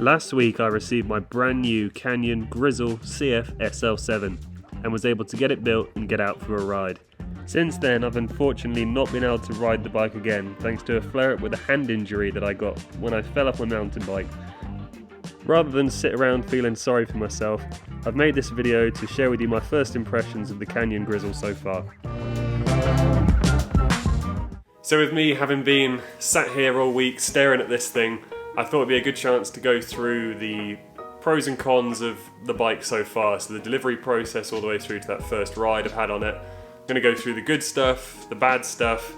Last week I received my brand new Canyon Grizl CF SL7 and was able to get it built and get out for a ride. Since then I've unfortunately not been able to ride the bike again thanks to a flare-up with a hand injury that I got when I fell off my mountain bike. Rather than sit around feeling sorry for myself, I've made this video to share with you my first impressions of the Canyon Grizl so far. So with me having been sat here all week staring at this thing, I thought it'd be a good chance to go through the pros and cons of the bike so far, so the delivery process all the way through to that first ride I've had on it. I'm going to go through the good stuff, the bad stuff,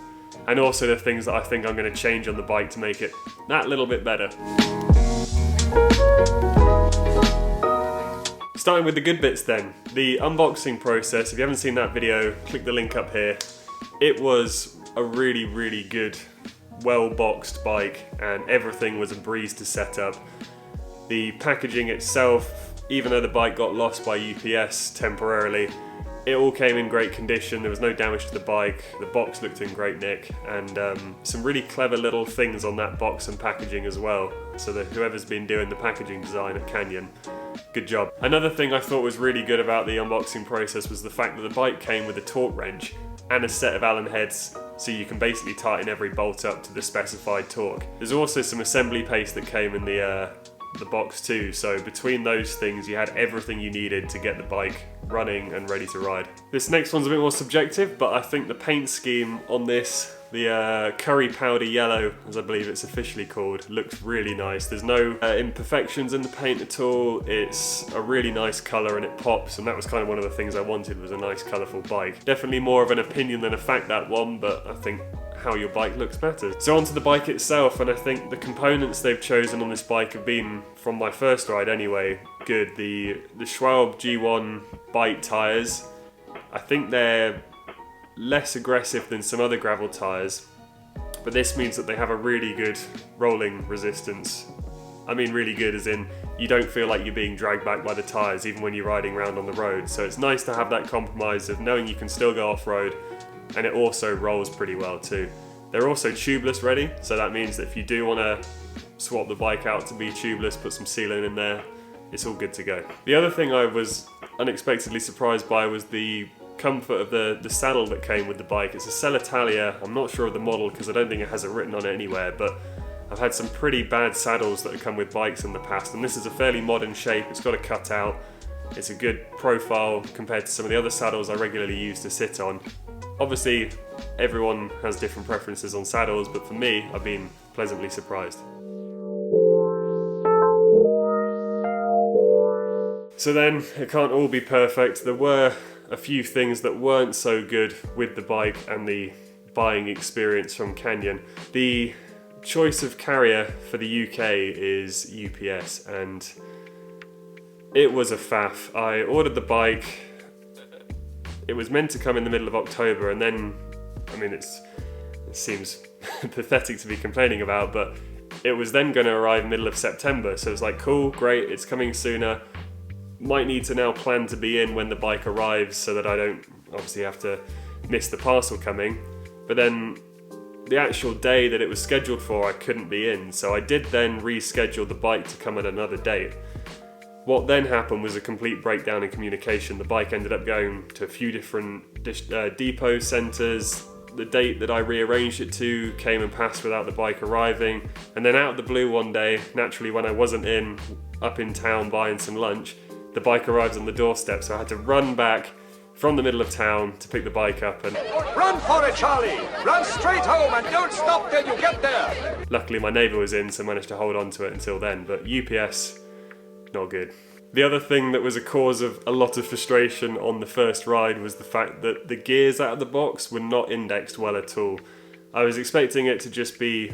and also the things that I think I'm going to change on the bike to make it that little bit better. Starting with the good bits then, the unboxing process. If you haven't seen that video, click the link up here. It was a really good, well-boxed bike, and everything was a breeze to set up. The packaging itself, even though the bike got lost by UPS temporarily, it all came in great condition. There was no damage to the bike. The box looked in great nick, and some really clever little things on that box and packaging as well, so that whoever's been doing the packaging design at Canyon, good job. Another thing I thought was really good about the unboxing process was the fact that the bike came with a torque wrench and a set of Allen heads, so you can basically tighten every bolt up to the specified torque. There's also some assembly paste that came in the box too, so between those things you had everything you needed to get the bike running and ready to ride. This next one's a bit more subjective, but I think the paint scheme on this, the curry powder yellow, as I believe it's officially called, looks really nice. There's no imperfections in the paint at all. It's a really nice colour and it pops, and that was kind of one of the things I wanted, was a nice colourful bike. Definitely more of an opinion than a fact, that one, but I think how your bike looks matters. So onto the bike itself, and I think the components they've chosen on this bike have been, from my first ride anyway, good. The Schwalbe G1 bike tyres, I think they're less aggressive than some other gravel tyres, but this means that they have a really good rolling resistance. I mean really good as in you don't feel like you're being dragged back by the tyres even when you're riding around on the road. So it's nice to have that compromise of knowing you can still go off-road, and it also rolls pretty well too. They're also tubeless ready, so that means that if you do want to swap the bike out to be tubeless, put some sealant in there, it's all good to go. The other thing I was unexpectedly surprised by was the comfort of the saddle that came with the bike. It's a Celitalia. I'm not sure of the model because I don't think it has it written on it anywhere, but I've had some pretty bad saddles that have come with bikes in the past, and this is a fairly modern shape. It's got a cutout. It's a good profile compared to some of the other saddles I regularly use to sit on. Obviously, everyone has different preferences on saddles, but for me, I've been pleasantly surprised. So then, it can't all be perfect. There were a few things that weren't so good with the bike and the buying experience from Canyon. The choice of carrier for the UK is UPS, and it was a faff. I ordered the bike. It was meant to come in the middle of October, and then, I mean, it seems pathetic to be complaining about, but it was then going to arrive middle of September. So it was like, cool, great, it's coming sooner. Might need to now plan to be in when the bike arrives so that I don't obviously have to miss the parcel coming. But then the actual day that it was scheduled for, I couldn't be in. So I did then reschedule the bike to come at another date. What then happened was a complete breakdown in communication. The bike ended up going to a few different depot centres. The date that I rearranged it to came and passed without the bike arriving. And then out of the blue one day, naturally when I wasn't up in town buying some lunch, the bike arrives on the doorstep, so I had to run back from the middle of town to pick the bike up. And run for it, Charlie! Run straight home and don't stop till you get there! Luckily my neighbour was in, so I managed to hold on to it until then, but UPS, not good. The other thing that was a cause of a lot of frustration on the first ride was the fact that the gears out of the box were not indexed well at all. I was expecting it to just be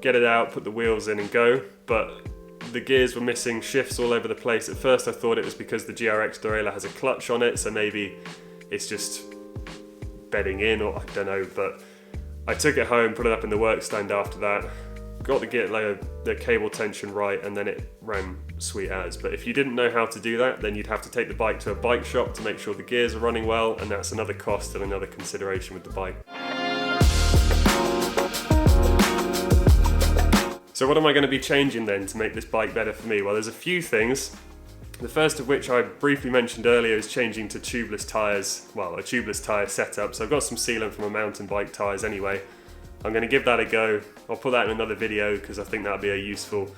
get it out, put the wheels in and go, but the gears were missing shifts all over the place. At first I thought it was because the GRX derailleur has a clutch on it, so maybe it's just bedding in, or I don't know, but I took it home, put it up in the work stand after that, got the cable tension right, and then it ran sweet as. But if you didn't know how to do that, then you'd have to take the bike to a bike shop to make sure the gears are running well, and that's another cost and another consideration with the bike. So what am I going to be changing then to make this bike better for me? Well, there's a few things. The first of which I briefly mentioned earlier is changing to tubeless tyres, well, a tubeless tyre setup. So I've got some sealant from my mountain bike tyres anyway. I'm going to give that a go. I'll put that in another video because I think that'll be a useful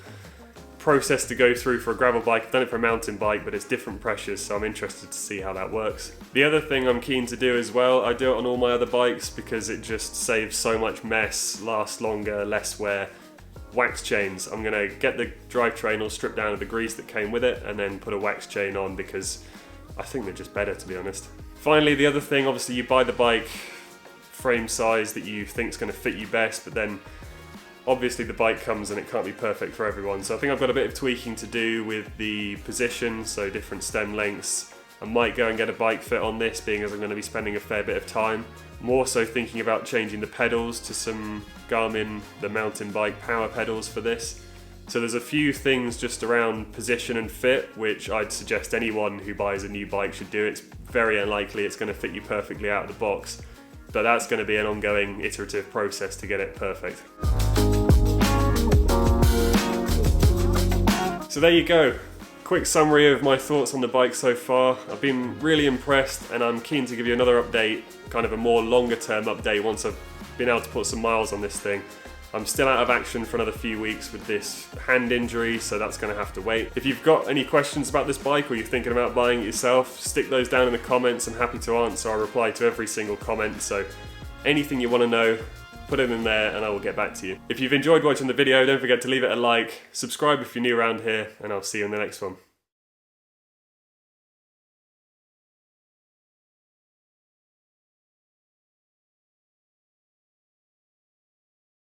process to go through for a gravel bike. I've done it for a mountain bike, but it's different pressures, so I'm interested to see how that works. The other thing I'm keen to do as well, I do it on all my other bikes because it just saves so much mess, lasts longer, less wear. Wax chains. I'm going to get the drivetrain all stripped down of the grease that came with it and then put a wax chain on because I think they're just better, to be honest. Finally, the other thing, obviously you buy the bike frame size that you think is going to fit you best, but then obviously the bike comes and it can't be perfect for everyone. So I think I've got a bit of tweaking to do with the position, so different stem lengths. I might go and get a bike fit on this, being as I'm going to be spending a fair bit of time. More so thinking about changing the pedals to some Garmin, the mountain bike power pedals for this. So there's a few things just around position and fit, which I'd suggest anyone who buys a new bike should do. It's very unlikely it's going to fit you perfectly out of the box, but that's going to be an ongoing iterative process to get it perfect. So there you go. Quick summary of my thoughts on the bike so far. I've been really impressed and I'm keen to give you another update, kind of a more longer term update once I've been able to put some miles on this thing. I'm still out of action for another few weeks with this hand injury, so that's going to have to wait. If you've got any questions about this bike or you're thinking about buying it yourself, stick those down in the comments. I'm happy to answer. I reply to every single comment, so anything you want to know, put it in there and I will get back to you. If you've enjoyed watching the video, don't forget to leave it a like, subscribe if you're new around here, and I'll see you in the next one.